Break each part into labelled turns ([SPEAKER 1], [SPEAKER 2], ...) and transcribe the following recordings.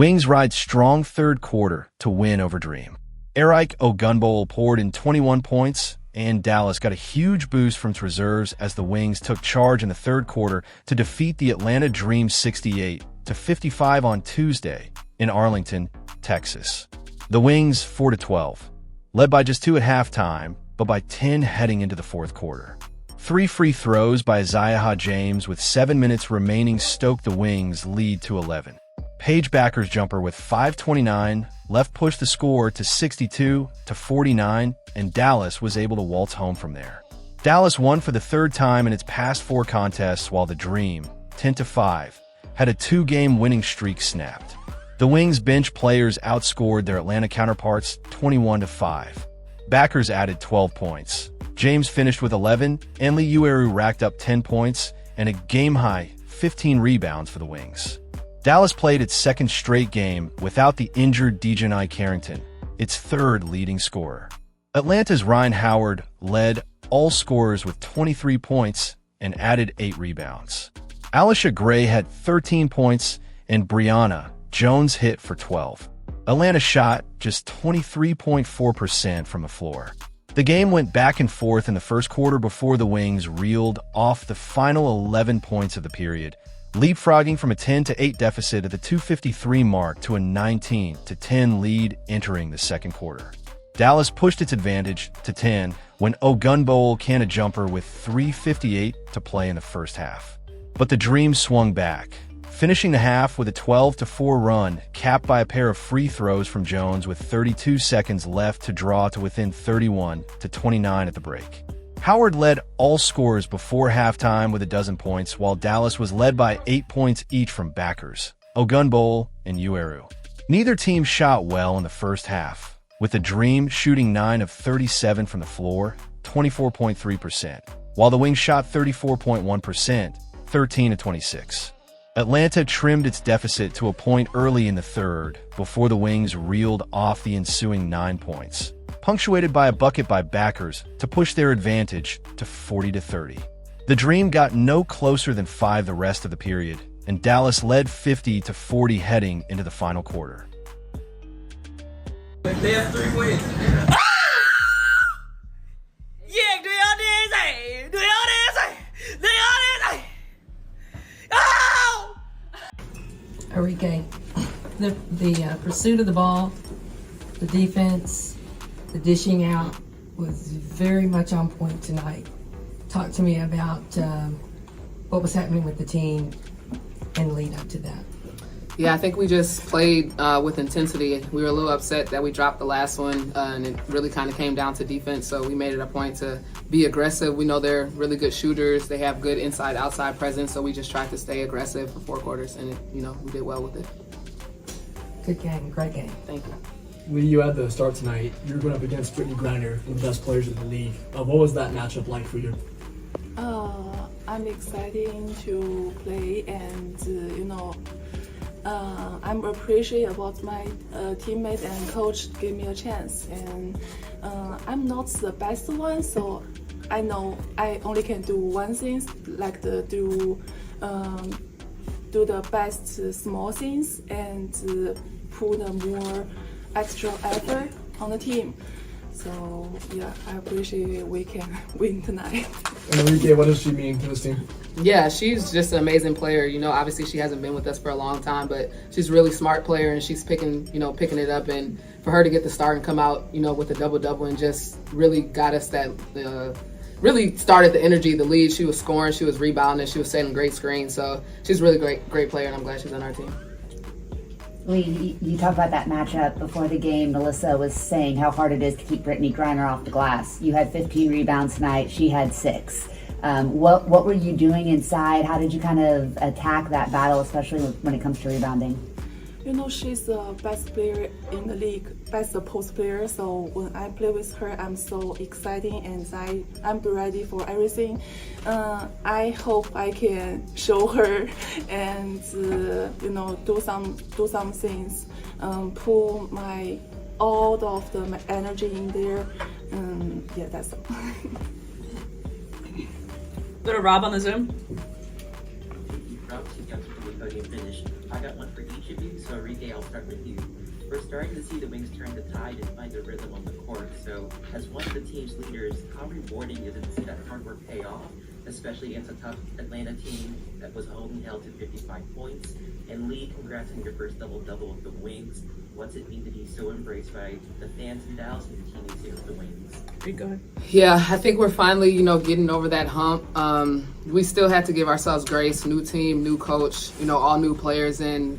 [SPEAKER 1] Wings ride strong third quarter to win over Dream. Arike Ogunbowale poured in 21 points, and Dallas got a huge boost from its reserves as the Wings took charge in the third quarter to defeat the Atlanta Dream 68-55 on Tuesday in Arlington, Texas. The Wings 4-12, led by just 2 at halftime, but by 10 heading into the fourth quarter. 3 free throws by Aziaha James with 7 minutes remaining stoked the Wings' lead to 11. Paige Bueckers' jumper with 5:29 left pushed the score to 62-49, and Dallas was able to waltz home from there. Dallas won for the third time in its past 4 contests, while the Dream, 10-5, had a 2-game winning streak snapped. The Wings bench players outscored their Atlanta counterparts 21-5. Bueckers added 12 points. James finished with 11, and Li Yueru racked up 10 points and a game-high 15 rebounds for the Wings. Dallas played its second straight game without the injured DiJonai Carrington, its third leading scorer. Atlanta's Rhyne Howard led all scorers with 23 points and added 8 rebounds. Alicia Gray had 13 points, and Brianna Jones hit for 12. Atlanta shot just 23.4% from the floor. The game went back and forth in the first quarter before the Wings reeled off the final 11 points of the period, leapfrogging from a 10-8 deficit at the 2:53 mark to a 19-10 lead entering the second quarter. Dallas pushed its advantage to 10 when Ogunbowale canned a jumper with 3:58 to play in the first half. But the Dream swung back, finishing the half with a 12-4 run, capped by a pair of free throws from Jones with 32 seconds left to draw to within 31-29 at the break. Howard led all scorers before halftime with 12 points, while Dallas was led by 8 points each from Bueckers, Ogunbowale, and Yueru. Neither team shot well in the first half, with the Dream shooting 9 of 37 from the floor, 24.3%, while the Wings shot 34.1%, 13-26. Atlanta trimmed its deficit to a point early in the third before the Wings reeled off the ensuing 9 points, punctuated by a bucket by Bueckers to push their advantage to 40-30. The Dream got no closer than 5 the rest of the period, and Dallas led 50-40 heading into the final quarter.
[SPEAKER 2] They have 3 wins. Yeah, do y'all dance? Do y'all dance? Do y'all dance? Oh!
[SPEAKER 3] Arike, the pursuit of the ball, the defense, the dishing out was very much on point tonight. Talk to me about what was happening with the team and lead up to that.
[SPEAKER 4] Yeah, I think we just played with intensity. We were a little upset that we dropped the last one, and it really kind of came down to defense, so we made it a point to be aggressive. We know they're really good shooters. They have good inside-outside presence, so we just tried to stay aggressive for 4 quarters, and we did well with it.
[SPEAKER 3] Good game, great game.
[SPEAKER 4] Thank you.
[SPEAKER 5] Lee, you had the start tonight. You're going up against Brittany Griner, one of the best players in the league. What was that matchup like for you?
[SPEAKER 6] I'm excited to play, and I'm appreciative about my teammates and coach give me a chance. And I'm not the best one, so I know I only can do one thing, like do the best small things and put a more extra effort on the team. So yeah, I appreciate we can win tonight.
[SPEAKER 5] And Arike, what does she mean to this team?
[SPEAKER 4] Yeah, she's just an amazing player. Obviously she hasn't been with us for a long time, but she's a really smart player, and she's picking it up. And for her to get the start and come out, with a double-double and just really got us that, really started the energy, the lead. She was scoring, she was rebounding, she was setting great screens. So she's a really great player, and I'm glad she's on our team.
[SPEAKER 7] Lee, you talked about that matchup before the game. Melissa was saying how hard it is to keep Brittany Griner off the glass. You had 15 rebounds tonight. She had 6. What were you doing inside? How did you kind of attack that battle, especially when it comes to rebounding?
[SPEAKER 6] She's the best player in the league, best post player. So when I play with her, I'm so excited, and I'm ready for everything. I hope I can show her and do some things, put all of the energy in there. Yeah, that's all.
[SPEAKER 2] Go to Rob on the Zoom.
[SPEAKER 8] podium finish. I got one for each of you, so Arike, I'll start with you. We're starting to see the Wings turn the tide and find their rhythm on the court, so as one of the team's leaders, how rewarding is it to see that hard work pay off, especially against a tough Atlanta team that was holding held to 55 points? And Lee, congrats on your first double-double with the Wings. What's it mean to be so embraced by the fans in Dallas and the teammates here with the Wings?
[SPEAKER 4] Go ahead. Yeah, I think we're finally, getting over that hump. We still had to give ourselves grace. New team, new coach, all new players, and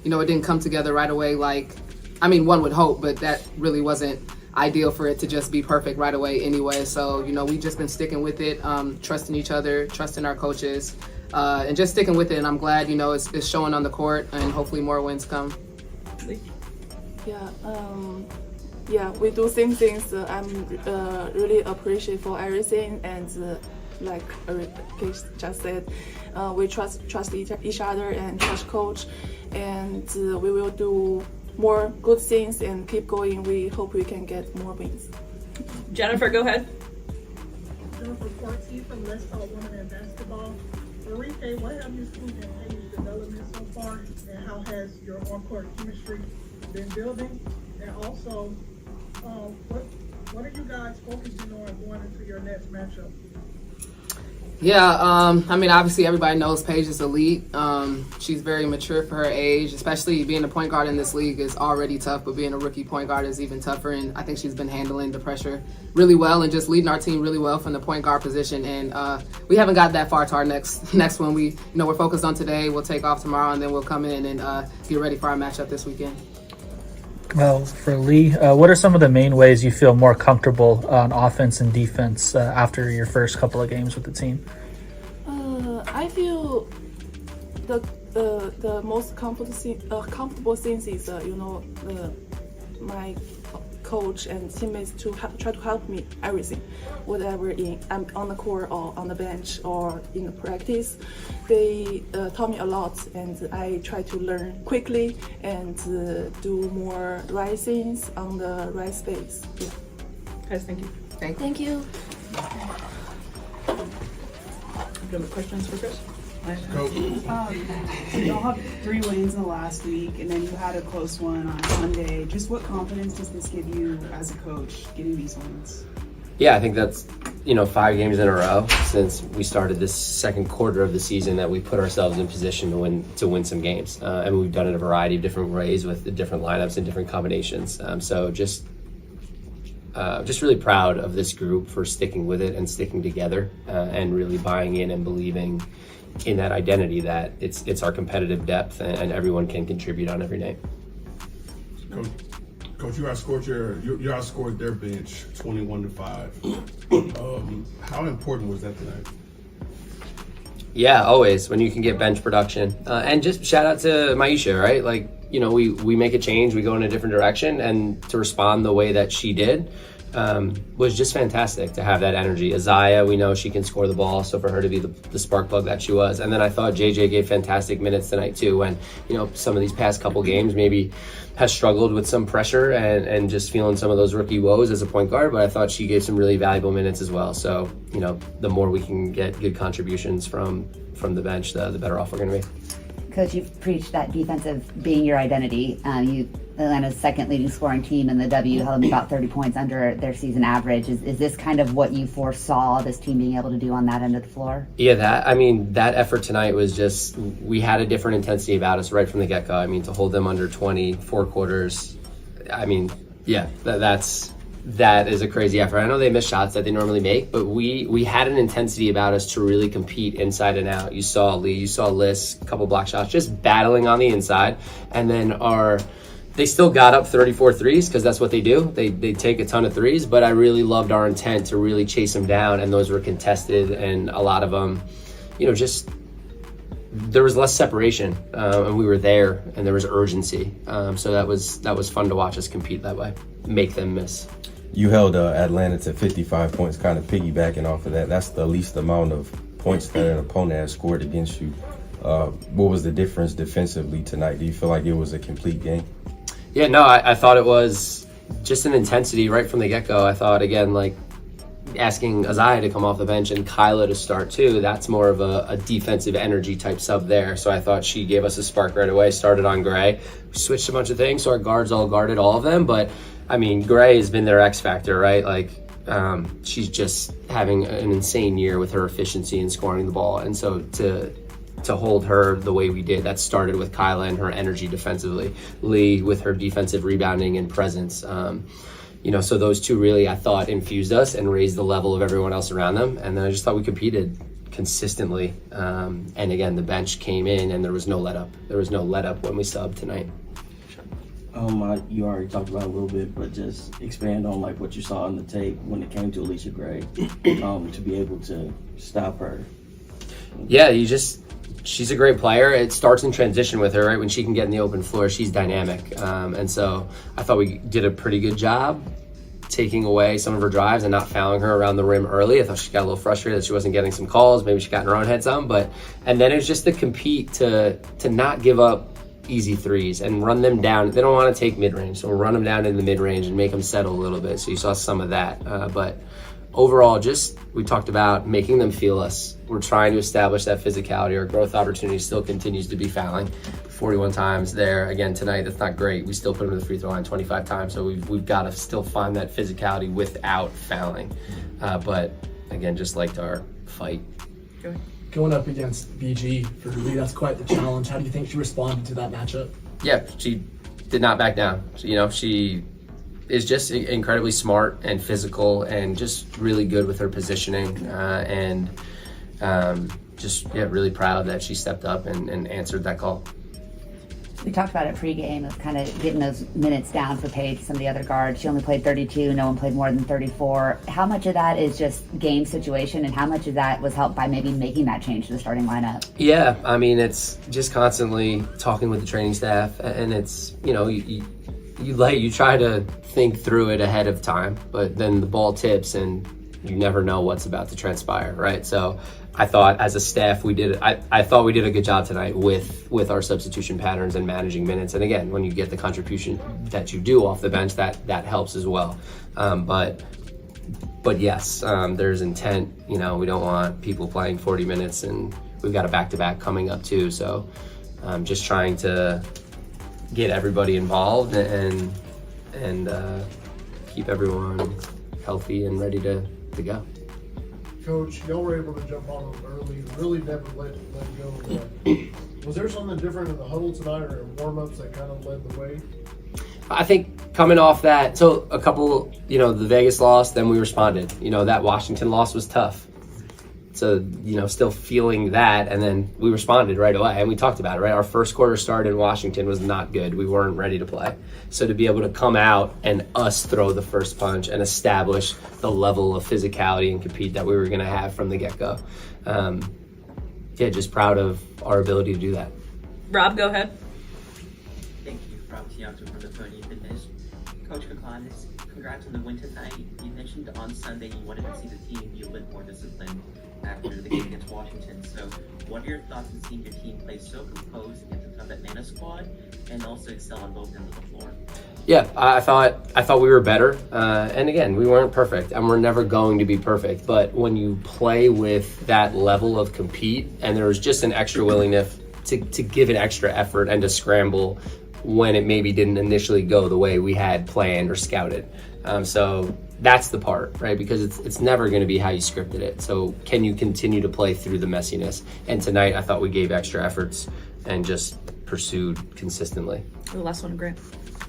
[SPEAKER 4] it didn't come together right away. One would hope, but that really wasn't ideal for it to just be perfect right away anyway. So, we've just been sticking with it, trusting each other, trusting our coaches, and just sticking with it. And I'm glad, it's showing on the court, and hopefully more wins come.
[SPEAKER 6] Yeah, we do same things. I'm really appreciate for everything, and like Paige just said, we trust each other and trust coach, and we will do more good things and keep going. We hope we can get more wins.
[SPEAKER 2] Jennifer, go ahead.
[SPEAKER 9] Jennifer Quartzy from Let's Talk Women in Basketball. Arike, what have you seen in Paige's development so far, and how has your on-court chemistry been building? And also, what are you guys focusing on going into your next matchup?
[SPEAKER 4] Yeah, obviously everybody knows Paige is elite. She's very mature for her age, especially being a point guard in this league is already tough, but being a rookie point guard is even tougher. And I think she's been handling the pressure really well and just leading our team really well from the point guard position. And we haven't got that far to our next one. We're focused on today. We'll take off tomorrow, and then we'll come in and get ready for our matchup this weekend.
[SPEAKER 10] Well, for Lee, what are some of the main ways you feel more comfortable on offense and defense after your first couple of games with the team?
[SPEAKER 6] I feel the most comfortable things is my coach and teammates to try to help me everything, whatever I'm on the court or on the bench or in the practice. They taught me a lot, and I try to learn quickly and do more right things on the right space. Yeah.
[SPEAKER 2] Guys, thank you.
[SPEAKER 3] Thank you.
[SPEAKER 2] Do you have questions for Chris?
[SPEAKER 11] So y'all have 3 wins in the last week, and then you had a close one on Sunday. Just what confidence does this give you as a coach getting these wins?
[SPEAKER 12] Yeah, I think that's 5 games in a row since we started this second quarter of the season that we put ourselves in position to win some games, and we've done it a variety of different ways with the different lineups and different combinations. So just really proud of this group for sticking with it and sticking together and really buying in and believing in that identity that it's our competitive depth and everyone can contribute on every night.
[SPEAKER 13] Coach, you outscored their bench 21-5. How important was that tonight?
[SPEAKER 12] Yeah, always when you can get bench production. And just shout out to Maisha, right? We make a change, we go in a different direction, and to respond the way that she did was just fantastic to have that energy. Aziaha, we know she can score the ball, so for her to be the spark plug that she was. And then I thought JJ gave fantastic minutes tonight too, when some of these past couple games maybe has struggled with some pressure and just feeling some of those rookie woes as a point guard, but I thought she gave some really valuable minutes as well. So the more we can get good contributions from the bench, the better off we're going to be.
[SPEAKER 7] Coach, you've preached that defensive being your identity. Atlanta's second leading scoring team in the W held them about 30 points under their season average. Is this kind of what you foresaw this team being able to do on that end of the floor? Yeah,
[SPEAKER 12] that effort tonight was just, we had a different intensity about us right from the get-go. To hold them under 20, 4 quarters, that is a crazy effort. I know they miss shots that they normally make, but we had an intensity about us to really compete inside and out. You saw Lee, you saw Liz, a couple block shots, just battling on the inside. And then they still got up 34 threes because that's what they do. They take a ton of threes, but I really loved our intent to really chase them down, and those were contested, and a lot of them, just there was less separation, and we were there, and there was urgency. So that was fun to watch us compete that way, make them miss.
[SPEAKER 14] You held Atlanta to 55 points, kind of piggybacking off of that. That's the least amount of points that an opponent has scored against you. What was the difference defensively tonight? Do you feel like it was a complete game?
[SPEAKER 12] Yeah, no, I thought it was just an intensity right from the get-go. I thought, again, asking Aziaha to come off the bench and Kyla to start too, that's more of a defensive energy type sub there. So I thought she gave us a spark right away. Started on Gray, we switched a bunch of things, so our guards all guarded all of them. But I mean, Gray has been their X factor, right? Like she's just having an insane year with her efficiency in scoring the ball, and so to hold her the way we did, that started with Kyla and her energy defensively, Li with her defensive rebounding and presence. You know, so those two really, I thought, infused us and raised the level of everyone else around them. And then I just thought we competed consistently. And again, the bench came in and there was no let up. There was no let up when we subbed tonight.
[SPEAKER 15] You already talked about it a little bit, but just expand on like what you saw in the tape when it came to Alicia Gray, to be able to stop her.
[SPEAKER 12] Yeah, she's a great player. It starts in transition with her, right? When she can get in the open floor, she's dynamic. And so I thought we did a pretty good job taking away some of her drives and not fouling her around the rim early. I thought she got a little frustrated that she wasn't getting some calls. Maybe she got in her own head some, and then it was just to compete to not give up easy threes and run them down. They don't want to take mid-range, so we'll run them down in the mid-range and make them settle a little bit. So you saw some of that, but overall, we talked about making them feel us. We're trying to establish that physicality. Our growth opportunity still continues to be fouling. 41 times there. Again, tonight, that's not great. We still put them to the free throw line 25 times, so we've got to still find that physicality without fouling. But again, just liked our fight.
[SPEAKER 5] Going up against BG for Lee, that's quite the challenge. How do you think she responded to that matchup?
[SPEAKER 12] Yeah, she did not back down. She is just incredibly smart and physical and just really good with her positioning, and really proud that she stepped up and answered that call.
[SPEAKER 7] We talked about it pregame of kind of getting those minutes down for Paige, some of the other guards. She only played 32, no one played more than 34. How much of that is just game situation, and how much of that was helped by maybe making that change to the starting lineup?
[SPEAKER 12] Yeah, I mean, it's just constantly talking with the training staff, and it's, you try to think through it ahead of time, but then the ball tips and you never know what's about to transpire, right? So I thought as a staff I thought we did a good job tonight with our substitution patterns and managing minutes. And again, when you get the contribution that you do off the bench, that helps as well. But yes, there's intent. We don't want people playing 40 minutes, and we've got a back-to-back coming up too. So just trying to get everybody involved and keep everyone healthy and ready to go.
[SPEAKER 9] Coach, y'all were able to jump on them early, really never let go of that. Was there something different in the huddle tonight or in warm-ups that kind of led the way?
[SPEAKER 12] I think coming off that, so a couple, the Vegas loss, then we responded. That Washington loss was tough. So, still feeling that, and then we responded right away, and we talked about it, right? Our first quarter start in Washington was not good. We weren't ready to play. So to be able to come out and us throw the first punch and establish the level of physicality and compete that we were going to have from the get-go. Just proud of our ability to do that.
[SPEAKER 2] Rob, go ahead.
[SPEAKER 8] Thank you, Rob Tiago from the Pony Fitness. Coach Koklanis, congrats on the win tonight. You mentioned on Sunday you wanted to see the team be a bit more disciplined after the game against Washington. So what are your thoughts on seeing your team play so composed against a tough Atlanta squad and also excel on both ends of the floor?
[SPEAKER 12] Yeah, I thought we were better. And again, we weren't perfect, and we're never going to be perfect. But when you play with that level of compete, and there was just an extra willingness to give it extra effort and to scramble when it maybe didn't initially go the way we had planned or scouted. So that's the part, right? Because it's never going to be how you scripted it. So can you continue to play through the messiness? And tonight I thought we gave extra efforts and just pursued consistently.
[SPEAKER 2] The last one, Grant.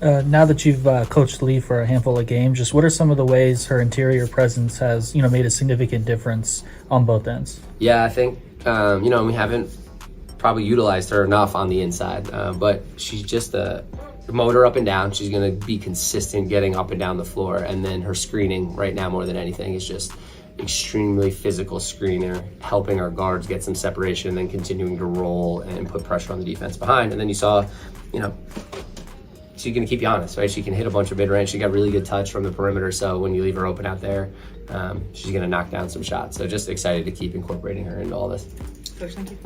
[SPEAKER 10] Now that you've coached Li for a handful of games, just what are some of the ways her interior presence has, made a significant difference on both ends?
[SPEAKER 12] Yeah, I think, we haven't probably utilized her enough on the inside, but she's just a motor up and down. She's going to be consistent getting up and down the floor, and then her screening right now more than anything is just extremely physical screener, helping our guards get some separation and then continuing to roll and put pressure on the defense behind. And then you saw, she's going to keep you honest, right? She can hit a bunch of mid-range. She got really good touch from the perimeter, so when you leave her open out there, she's going to knock down some shots. So just excited to keep incorporating her into all this.
[SPEAKER 2] Coach, thank you.